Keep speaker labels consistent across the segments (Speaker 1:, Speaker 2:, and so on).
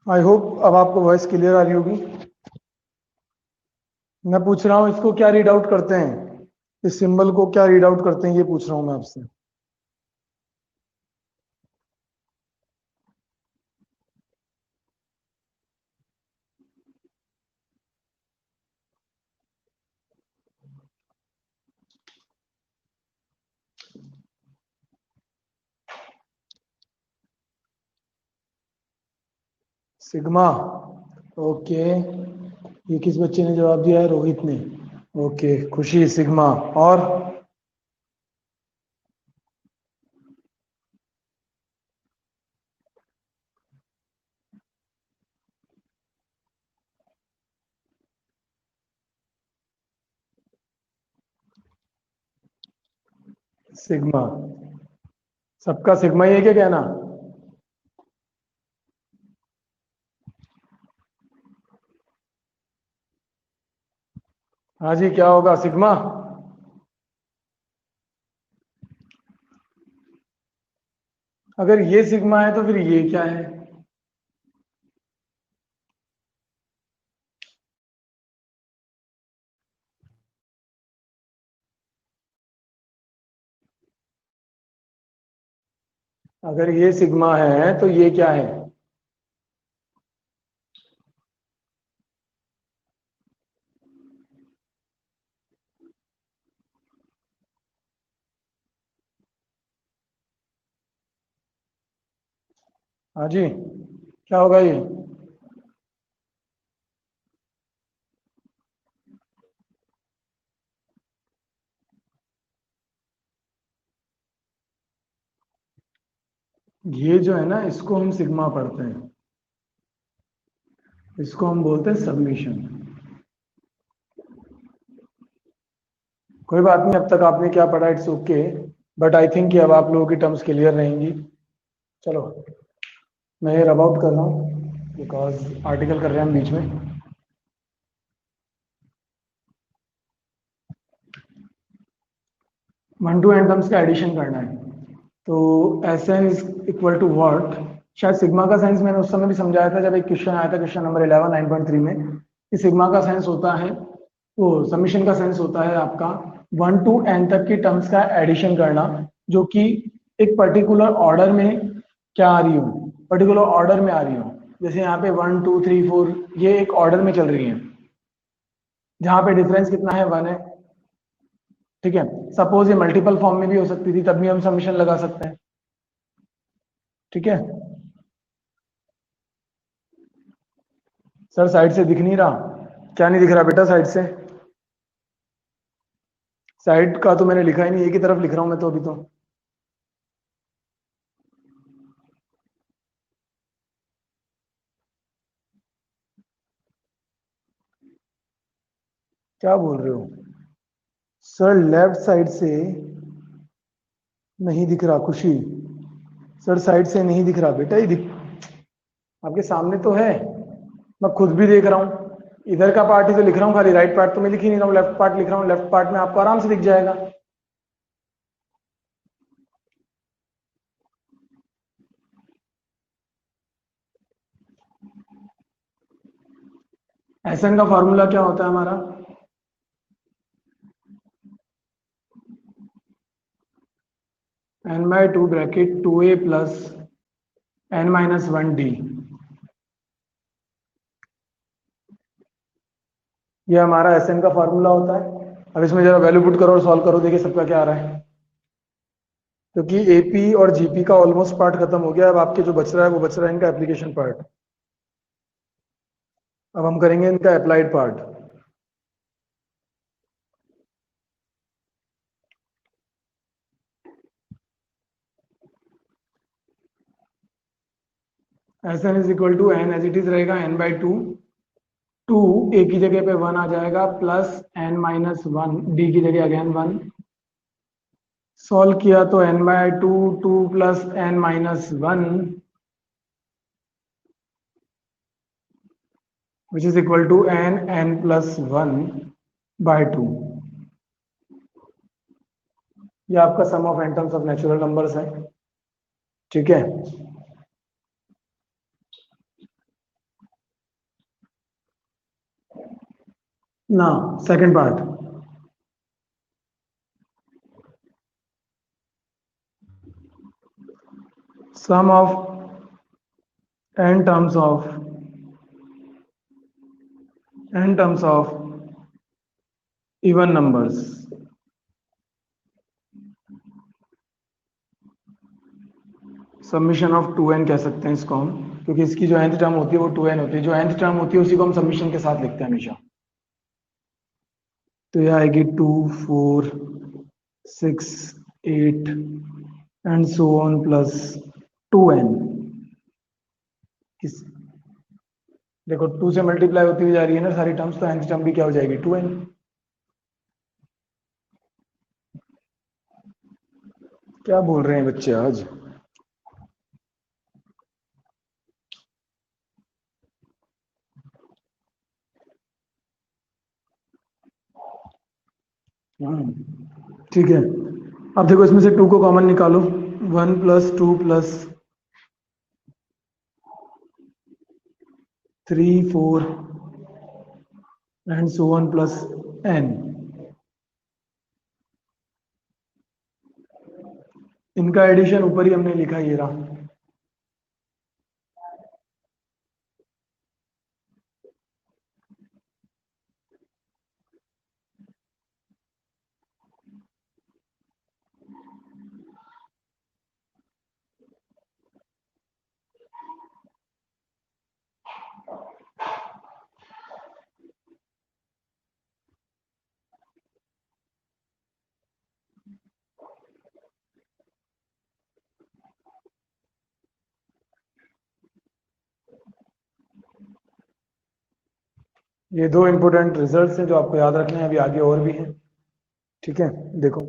Speaker 1: I hope अब आपको voice clear आ रही होगी। मैं पूछ रहा हूँ इसको क्या रीड आउट करते हैं, इस सिंबल को क्या रीड आउट करते हैं, ये पूछ रहा हूँ मैं आपसे। सिग्मा। ओके, ये किस बच्चे ने जवाब दिया है? रोहित ने। ओके, खुशी सिग्मा। और सिग्मा, सबका सिग्मा ही है क्या कहना? हाँ जी, क्या होगा? सिग्मा। अगर ये सिग्मा है तो फिर ये क्या है? अगर ये सिग्मा है तो ये क्या है? हाँ जी, क्या होगा ये जो है ना, इसको हम सिग्मा पढ़ते हैं, इसको हम बोलते हैं सबमिशन। कोई बात नहीं, अब तक आपने क्या पढ़ा it's okay, but I think कि अब आप लोगों की टर्म्स क्लियर रहेंगी। चलो, मैं ये रब आउट कर रहा हूँ बिकॉज आर्टिकल कर रहे हैं हम बीच में। वन टू एन टर्म्स का एडिशन करना है, तो S N is equal to what. शायद सिग्मा का साइंस मैंने उस समय भी समझाया था जब एक क्वेश्चन आया था, क्वेश्चन नंबर 11 9.3 में, कि सिग्मा का साइंस होता है, वो समीशन का साइंस होता है आपका वन टू एन तक की टर्म्स का एडिशन करना, जो कि एक पर्टिकुलर ऑर्डर में क्या आ रही हो, पर्टिकुलर ऑर्डर में आ रही हो। जैसे यहाँ पे 1 2 3 4 ये एक ऑर्डर में चल रही है, जहाँ पे डिफरेंस कितना है? 1 है। ठीक है, सपोज ये मल्टीपल फॉर्म में भी हो सकती थी, तब भी हम समीशन लगा सकते हैं। ठीक है सर, साइड से दिख नहीं रहा? क्या नहीं दिख रहा बेटा साइड से? साइड का तो मैंने लिखा ही नहीं, एक ही तरफ लिख रहा हूं मैं तो अभी तो। क्या बोल रहे हो सर? लेफ्ट साइड से नहीं दिख रहा खुशी? सर साइड से नहीं दिख रहा बेटा, ये दिख, आपके सामने तो है, मैं खुद भी देख रहा हूँ। इधर का पार्ट ही तो लिख रहा हूँ, खाली राइट पार्ट तो मैं लिख ही नहीं रहा हूँ, लेफ्ट पार्ट लिख रहा हूँ। लेफ्ट पार्ट में आपको आराम से दिख जाएगा। एसएन का फॉर्मूला क्या होता है हमारा? n by to bracket 2a plus n-1d, ये हमारा एसएन का फॉर्मूला होता है। अब इसमें जरा वैल्यू पुट करो और सॉल्व करो, देखिए सबका क्या आ रहा है। क्योंकि एपी और जीपी का ऑलमोस्ट पार्ट खत्म हो गया, अब आपके जो बच रहा है वो बच रहा है इनका एप्लीकेशन पार्ट। अब हम करेंगे इनका applied part. S N is equal to N, as it is रहेगा n by two. Two A की जगह पे 1 आ जाएगा, प्लस n-1, डी की जगह अगेन 1। सॉल्व किया तो n by two, 2 plus n-1, which is equal to n plus 1 by 2। ये आपका sum of atoms of natural numbers है। ठीक है, ना, second part. Sum of n terms of even numbers, summation of 2n कह सकते हैं इसको हम, क्योंकि इसकी जो nth टर्म होती है वो 2n होती है। जो nth टर्म होती है उसी को हम समीशन के साथ लिखते हैं हमेशा। तो यह आएगी 2, 4, 6, 8 and so on plus 2n। इस देखो 2 से मल्टीप्लाई होती हुई जा रही है ना सारी टर्म्स, तो nth टर्म भी क्या हो जाएगी 2n। क्या बोल रहे हैं बच्चे आज? ठीक है, अब देखो इसमें से 2 को कॉमन निकालो। 1 plus 2 plus 3, 4 and so on plus n। इनका एडिशन ऊपर ही हमने लिखा, ये रहा। ये दो इंपॉर्टेंट रिजल्ट्स हैं जो आपको याद रखने हैं, अभी आगे और भी हैं। ठीक है, देखो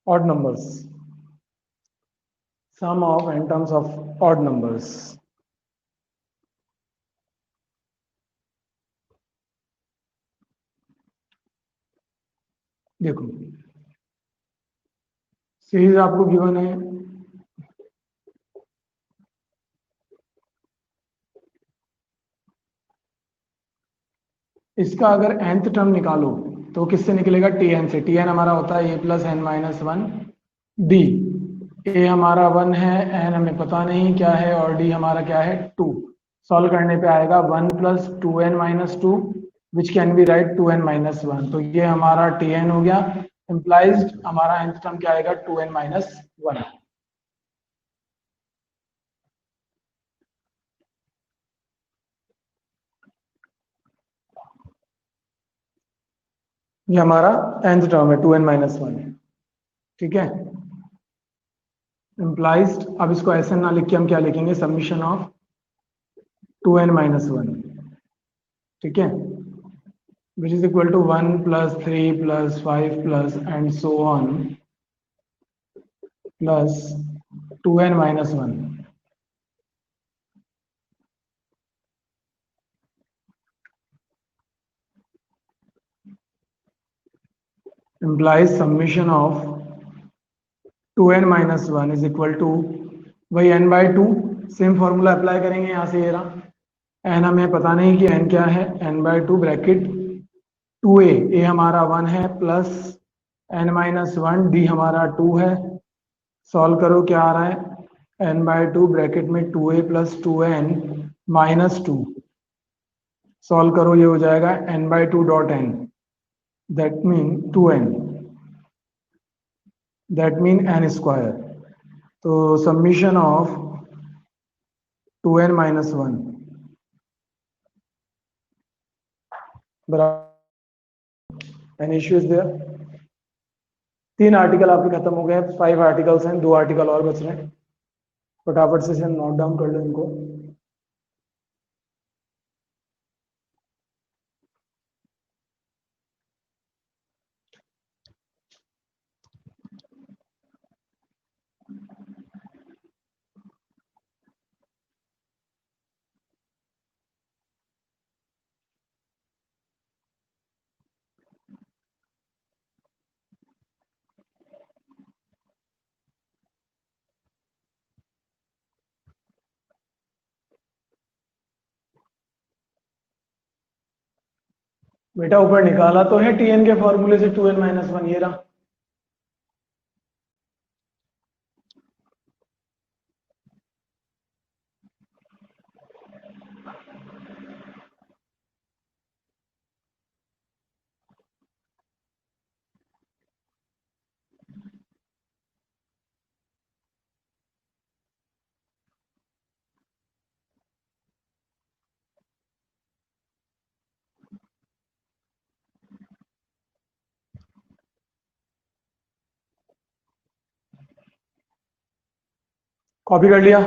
Speaker 1: odd numbers, sum of n terms of odd numbers। देखो सीरीज आपको गिवन है, इसका अगर nth टर्म निकालो तो किससे निकलेगा? tn से। tn हमारा होता है a plus n minus one d. a हमारा 1 है, n हमें पता नहीं क्या है, और d हमारा क्या है 2। सॉल्व करने पे आएगा 1 plus 2n minus two, which can be right 2n minus one. तो ये हमारा tn हो गया। इम्प्लाइज हमारा nth टर्म क्या आएगा? 2n minus one. ये हमारा nth टर्म है 2n माइनस वन। ठीक है, इम्प्लाइज अब इसको ऐसे ना लिख के हम क्या लिखेंगे? Summation of 2n minus one. ठीक है, which is equal to 1 plus 3 plus 5 plus and so on plus 2n minus one. implies summation of 2n minus one is equal to वही n by two. Same formula apply करेंगे यहाँ से, ये रहा। n हमें पता नहीं कि n क्या है, n by to bracket 2a, a हमारा 1 है plus n minus one, d हमारा 2 है। सॉल्व करो, क्या आ रहा है? n बाई टू ब्रैकेट में 2a plus 2n minus two. Solve करो, ये हो जाएगा n by two dot n, that mean 2n, that mean n square. तो submission of 2n minus one बराबर n issue is there. 3 article आपके खत्म हो गए, 5 आर्टिकल्स हैं, 2 आर्टिकल और बच रहे हैं। फटाफट से नोट डाउन कर लो इनको। बेटा ऊपर निकाला तो है टीएन के फॉर्मूले से 2n-1 ये रहा। कॉपी कर लिया।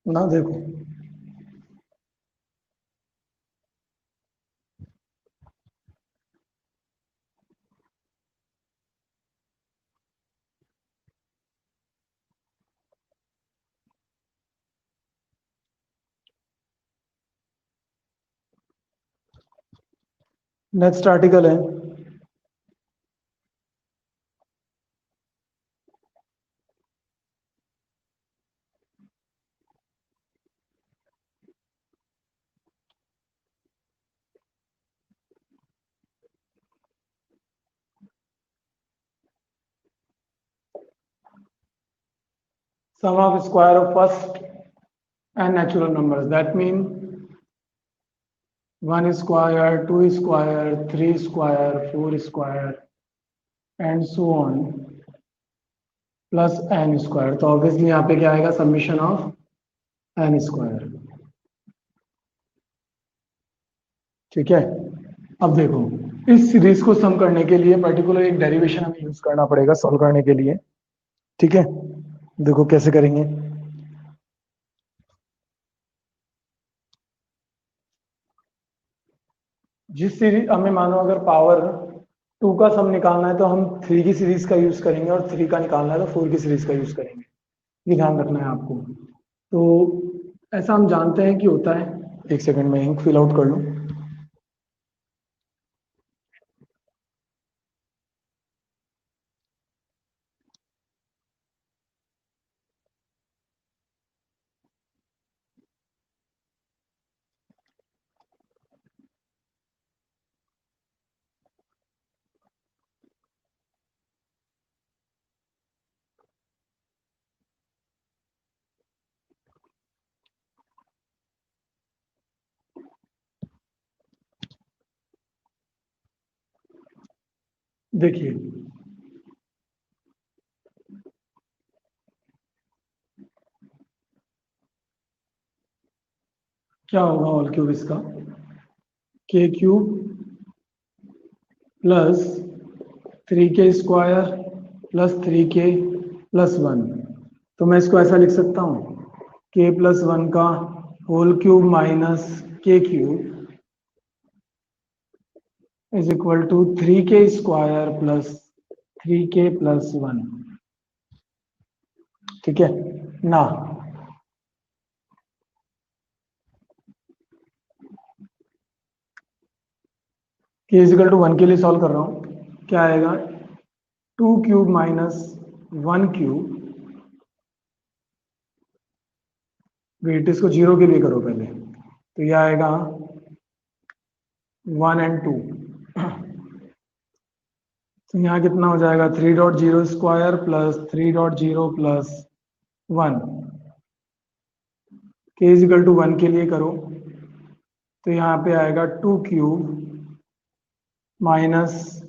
Speaker 1: ना देखो, नेक्स्ट आर्टिकल है sum of square of first and natural numbers, that mean 1 square, 2 square, 3 square, 4 square and so on plus n square. तो ऑब्वियसली यहाँ पे क्या आएगा, समीशन ऑफ n स्क्वायर। ठीक है, अब देखो इस सीरीज को सम करने के लिए पर्टिकुलर एक डेरिवेशन हमें यूज करना पड़ेगा सॉल्व करने के लिए। ठीक है, देखो कैसे करेंगे। जिस सीरीज हमें मानो अगर पावर 2 का सम निकालना है तो हम 3 की सीरीज का यूज करेंगे और 3 का निकालना है तो 4 की सीरीज का यूज करेंगे। ये ध्यान रखना है आपको। तो ऐसा हम जानते हैं कि होता है। एक सेकंड में इंक फिल आउट कर लूं। देखिए क्या होगा, ऑल क्यूब इसका के cube plus 3k square plus 3k plus 1। तो मैं इसको ऐसा लिख सकता हूँ k प्लस 1 का whole cube minus k cube is equal to 3k square plus 3k plus 1। ठीक है ना। k इज इक्वल टू 1 के लिए सॉल्व कर रहा हूं, क्या आएगा 2 क्यूब माइनस 1 क्यूब। वेट इसको 0 के लिए करो पहले, तो यह आएगा 1 एंड 2। तो यहाँ कितना हो जाएगा 3.0 square plus 3.0 plus 1 k is equal to 1 के लिए करो तो यहाँ पे आएगा 2 cube minus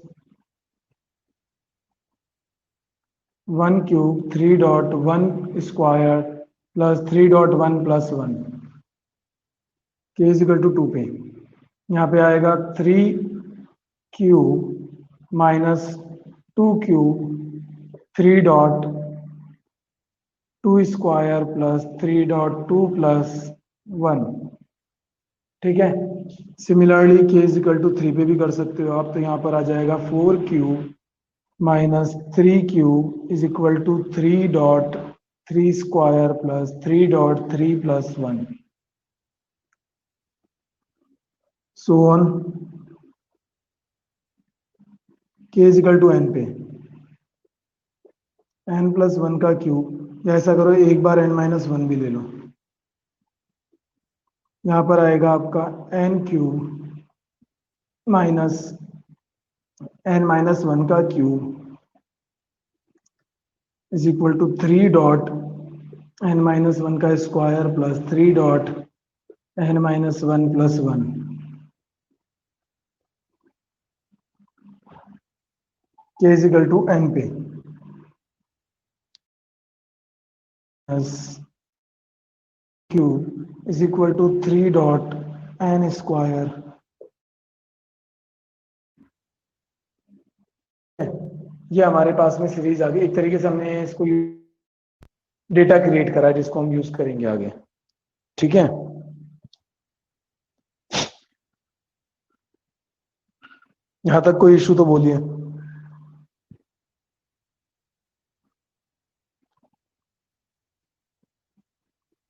Speaker 1: 1 cube 3.1 square plus 3.1 plus 1 k is equal to 2 पे यहाँ पे आएगा 3 cube minus 2 cube 3.2 square plus 3.2 plus 1। ठीक है, similarly k is equal to 3 पे भी कर सकते हो आप, तो यहाँ पर आ जाएगा 4 cube minus 3 cube is equal to 3.3 square plus 3.3 plus 1 so on. k is equal to n पे n प्लस 1 का क्यूब, या ऐसा करो एक बार n माइनस 1 भी ले लो, यहाँ पर आएगा आपका n cube minus n minus 1 का cube is equal to 3.n minus 1 का square plus 3.n minus 1 plus 1। k is equal to n पे cube is equal to 3.n square. ये हमारे पास में सीरीज आ गई, एक तरीके से हमने इसको डेटा क्रिएट करा है जिसको हम यूज करेंगे आगे। ठीक है, यहां तक कोई इशू तो बोलिए।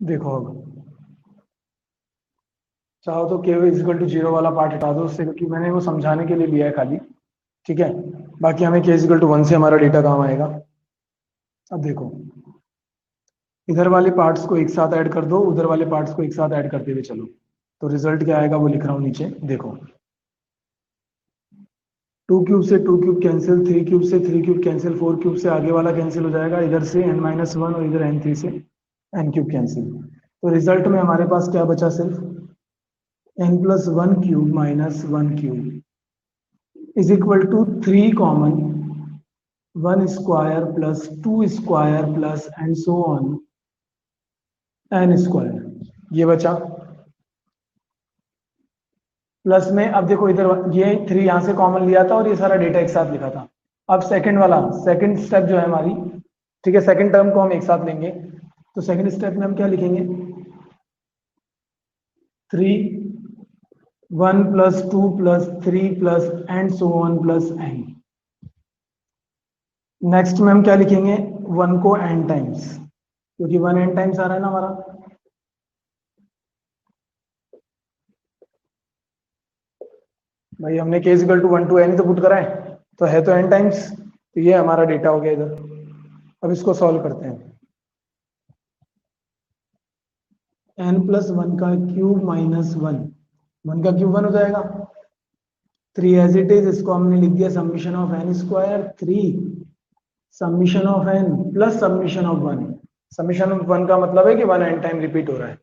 Speaker 1: देखो अब चाहो तो k इज इक्वल टू 0 वाला पार्ट हटा दो उससे, क्योंकि मैंने वो समझाने के लिए लिया है खाली। ठीक है, बाकी हमें k इज इक्वल टू 1 से हमारा डेटा काम आएगा। अब देखो इधर वाले पार्ट्स को एक साथ ऐड कर दो, उधर वाले पार्ट्स को एक साथ ऐड करते हुए चलो, तो रिजल्ट क्या आएगा वो लिख रहा हूं नीचे। देखो 2 क्यूब से 2 क्यूब कैंसिल, 3 क्यूब से 3 क्यूब कैंसिल, 4 क्यूब से आगे वाला कैंसिल हो जाएगा, इधर से n माइनस 1 और इधर n3 से n क्यूब कैंसिल। तो रिजल्ट में हमारे पास क्या बचा, सिर्फ n plus 1 cube minus 1 cube is equal to 3 common 1 square plus 2 square plus and so on n square, ये बचा। प्लस में अब देखो इधर ये 3 यहां से कॉमन लिया था और ये सारा डेटा एक साथ लिखा था। अब सेकंड वाला, सेकंड स्टेप जो है हमारी, ठीक है, सेकंड टर्म को हम एक साथ लेंगे, तो सेकंड स्टेप में हम क्या लिखेंगे, 3 1 plus 2 plus 3 plus and so on plus n। Next में हम क्या लिखेंगे, 1 को n टाइम्स, क्योंकि 1 n टाइम्स आ रहा है ना हमारा। भाई हमने k equal to 1 to n ही तो पुट करा है तो n टाइम्स, तो ये हमारा डेटा हो गया इधर। अब इसको सॉल्व करते हैं, n प्लस 1 का क्यूब माइनस 1, 1 का क्यूब 1 हो जाएगा, 3 एज इट इज, इसको हमने लिख दिया summation of n square 3 summation of n plus summation of 1। Summation of 1 का मतलब है कि 1 n टाइम रिपीट हो रहा है।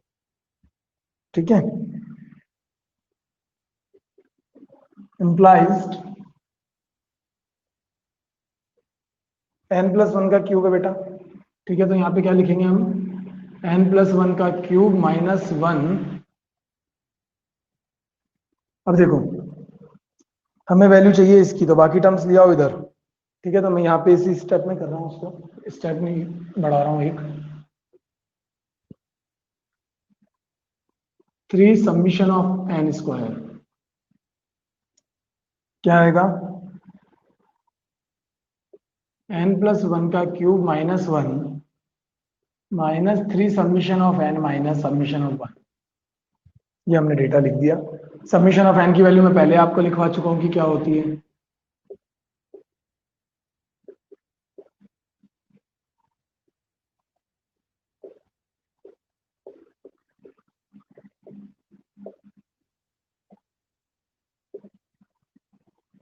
Speaker 1: ठीक है, implies n प्लस 1 का क्यूब है बेटा। ठीक है, तो यहाँ पे क्या लिखेंगे हम, n प्लस 1 का क्यूब माइनस 1। अब देखो हमें वैल्यू चाहिए इसकी, तो बाकी टर्म्स लिया हो इधर। ठीक है, तो मैं यहाँ पे इसी स्टेप में कर रहा हूँ, उसको स्टेप में बढ़ा रहा हूँ एक, 3 समीशन ऑफ n स्क्वायर क्या आएगा, n प्लस 1 का cube minus 1 minus 3 summation of n minus summation of 1। ये हमने डेटा लिख दिया। समीशन ऑफ n की वैल्यू मैं पहले आपको लिखवा चुका हूं कि क्या होती है।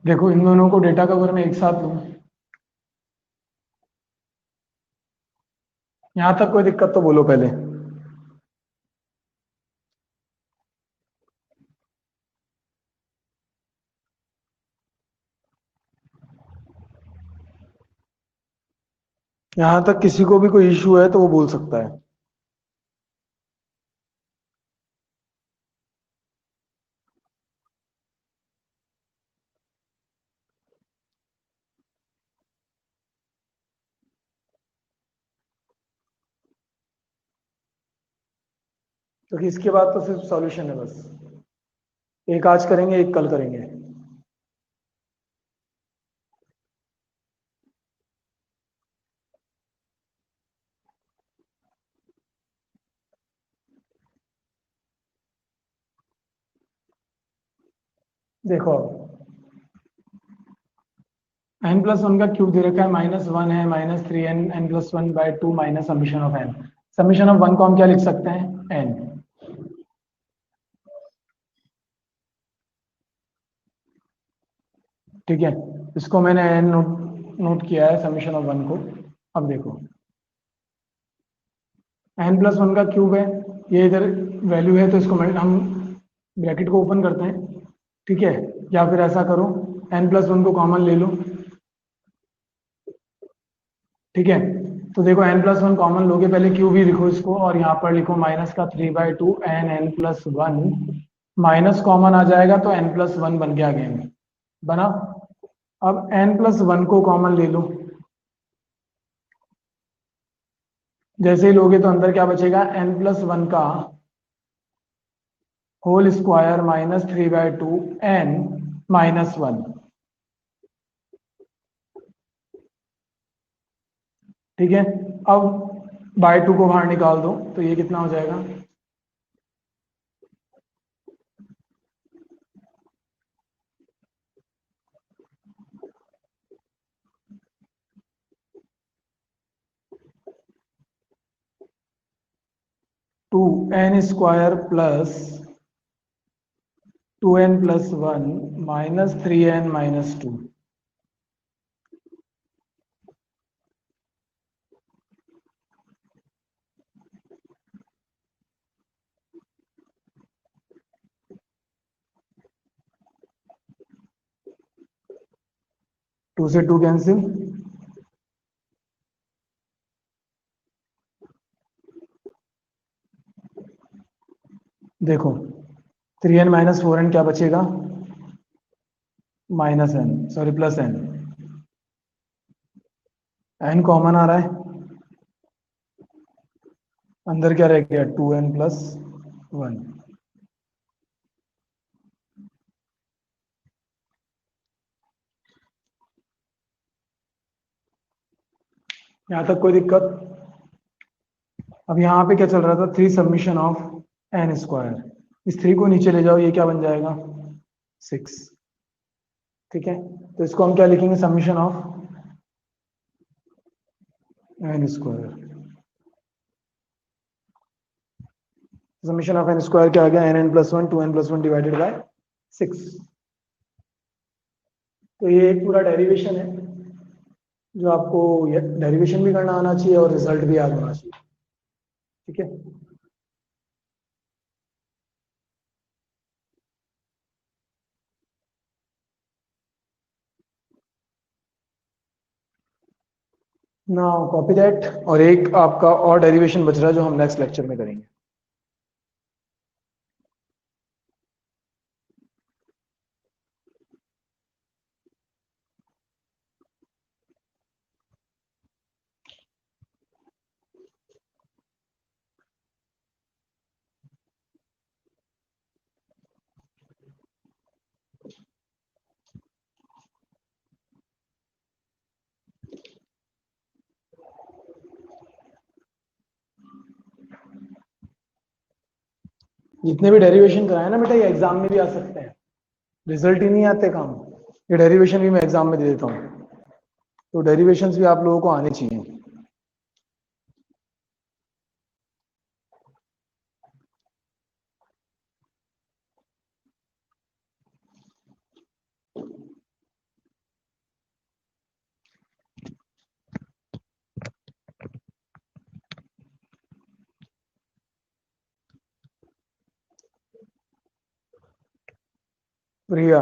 Speaker 1: देखो इन दोनों को डेटा को अगर मैं एक साथ लूं, यहां तक कोई दिक्कत तो बोलो पहले। यहां तक किसी को भी कोई इशू है तो वो बोल सकता है। तो इसके बाद तो सिर्फ सॉल्यूशन है बस। एक आज करेंगे, एक कल करेंगे। देखो, एन प्लस वन का क्यूब दे रखा है, -1 है, -3n, n+1/2 minus summation of n. Summation of one को हम क्या लिख सकते हैं? एन। ठीक है, इसको मैंने एन नोट किया है, समीशन ऑफ वन को। अब देखो, n+1 का क्यूब है, ये इधर वैल्यू है, तो इसको हम ब्रैकेट को ओपन करते हैं। ठीक है, या फिर ऐसा करो, n+1 को कॉमन ले लो। ठीक है, तो देखो n+1 कॉमन लोगे, पहले क्यूब ही लिखो इसको, और यहाँ पर लिखो माइनस का 3/2 n+1, माइनस कॉमन आ जाएगा तो n+1 बन गया अगेन। बना। अब n+1 को कॉमन ले लो, जैसे ही लोगे तो अंदर क्या बचेगा? n+1 का होल स्क्वायर -3/2 n-1। ठीक है, अब बाय 2 को बाहर निकाल दो तो ये कितना हो जाएगा? 2n² plus 2n+1 -3n-2। Two से टू कैंसिल, देखो 3n-4n क्या बचेगा? -n, sorry +n। n common आ रहा है, अंदर क्या रह गया? 2n+1। यहां तक कोई दिक्कत? अब यहाँ पे क्या चल रहा था? 3 सबमिशन ऑफ n²। इस 3 को नीचे ले जाओ, ये क्या बन जाएगा? 6। ठीक है, तो इसको हम क्या लिखेंगे? Summation of n²। Summation of n² क्या आ गया? n+1, 2n+1 divided by 6। तो ये एक पूरा डेरिवेशन है, जो आपको डेरिवेशन भी करना आना चाहिए और रिजल्ट भी याद होना चाहिए। ठीक है, नाउ कॉपी दैट, और एक आपका और डेरिवेशन बच रहा है जो हम नेक्स्ट लेक्चर में करेंगे। जितने भी डेरिवेशन कराए ना बेटा, ये एग्जाम में भी आ सकते हैं, रिजल्ट ही नहीं आते काम। ये डेरिवेशन भी मैं एग्जाम में दे देता हूँ, तो डेरिवेशंस भी आप लोगों को आने चाहिए। प्रिया,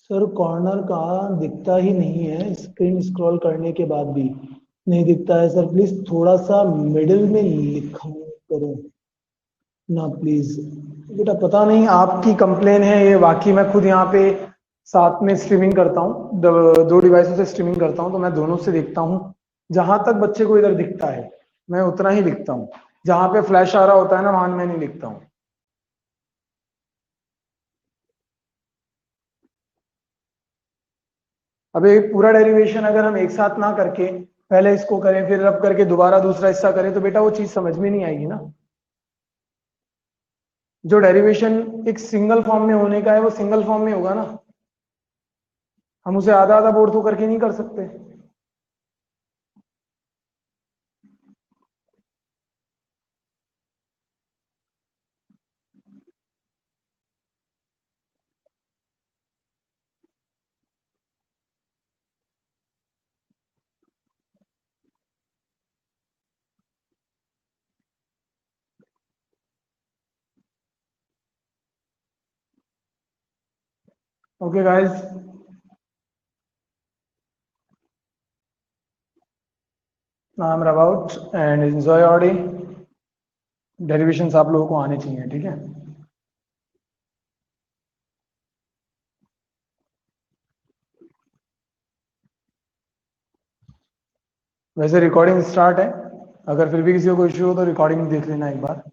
Speaker 1: सर कॉर्नर का दिखता ही नहीं है, स्क्रीन स्क्रॉल करने के बाद भी नहीं दिखता है सर। प्लीज थोड़ा सा मिडिल में लिखा करो ना प्लीज। बेटा पता नहीं आपकी कंप्लेन है ये, बाकी मैं खुद यहाँ पे साथ में स्ट्रीमिंग करता हूँ, दो डिवाइसों से स्ट्रीमिंग करता हूँ, तो मैं दोनों से देखता हूँ। जहां तक बच्चे को इधर दिखता है मैं उतना ही लिखता हूँ, जहां पे फ्लैश आ रहा होता है ना वहां मैं नहीं लिखता हूँ। अब एक पूरा डेरिवेशन अगर हम एक साथ ना करके पहले इसको करें फिर रब करके दोबारा दूसरा हिस्सा करें तो बेटा वो चीज समझ में नहीं आएगी ना। जो डेरिवेशन एक सिंगल फॉर्म में होने का है वो सिंगल फॉर्म में होगा ना, हम उसे आधा आधा बोर्ड तो करके नहीं कर सकते। Okay guys, now I am about and enjoy or day. Derivations आप लोगों को आने चाहिए, ठीक है। वैसे रिकॉर्डिंग स्टार्ट है, अगर फिर भी किसी को इश्यू हो तो रिकॉर्डिंग देख लेना एक बार।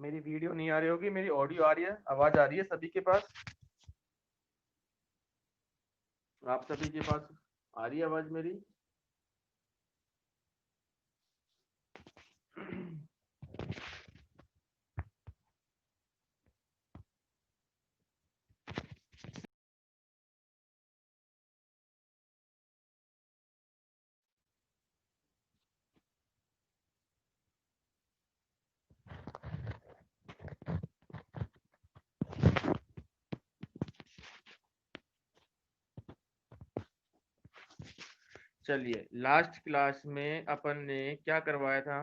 Speaker 2: मेरी वीडियो नहीं आ रही होगी, मेरी ऑडियो आ रही है, आवाज आ रही है सभी के पास? आप सभी के पास आ रही है आवाज मेरी? चलिए, लास्ट क्लास में अपन ने क्या करवाया था?